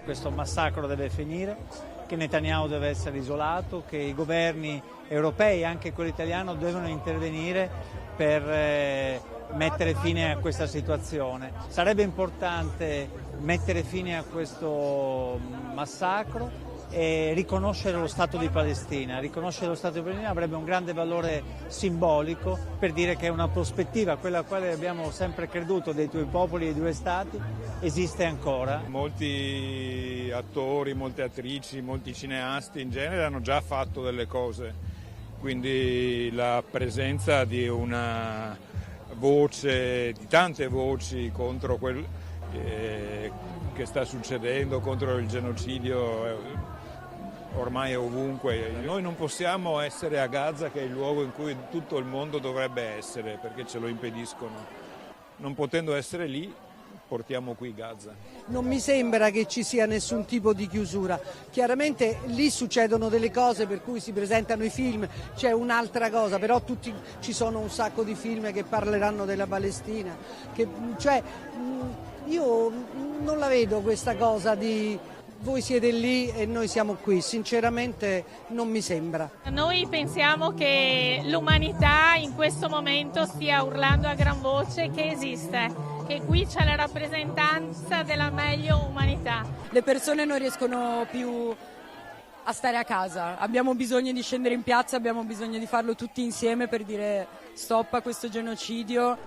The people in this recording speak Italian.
questo massacro deve finire, che Netanyahu deve essere isolato, che i governi europei, anche quello italiano, devono intervenire per mettere fine a questa situazione. Sarebbe importante mettere fine a questo massacro e riconoscere lo Stato di Palestina. Riconoscere lo Stato di Palestina avrebbe un grande valore simbolico per dire che è una prospettiva, quella a quale abbiamo sempre creduto, dei due popoli e due Stati, esiste ancora. Molti attori, molte attrici, molti cineasti in genere hanno già fatto delle cose, quindi la presenza di una voce, di tante voci contro quel che sta succedendo, contro il genocidio ormai è ovunque. Noi non possiamo essere a Gaza, che è il luogo in cui tutto il mondo dovrebbe essere, perché ce lo impediscono. Non potendo essere lì, portiamo qui Gaza. Non mi sembra che ci sia nessun tipo di chiusura. Chiaramente lì succedono delle cose per cui si presentano i film, c'è un'altra cosa, però ci sono un sacco di film che parleranno della Palestina. Io non la vedo questa cosa di voi siete lì e noi siamo qui, sinceramente non mi sembra. Noi pensiamo che l'umanità in questo momento stia urlando a gran voce che esiste, che qui c'è la rappresentanza della meglio umanità. Le persone non riescono più a stare a casa, abbiamo bisogno di scendere in piazza, abbiamo bisogno di farlo tutti insieme per dire stop a questo genocidio.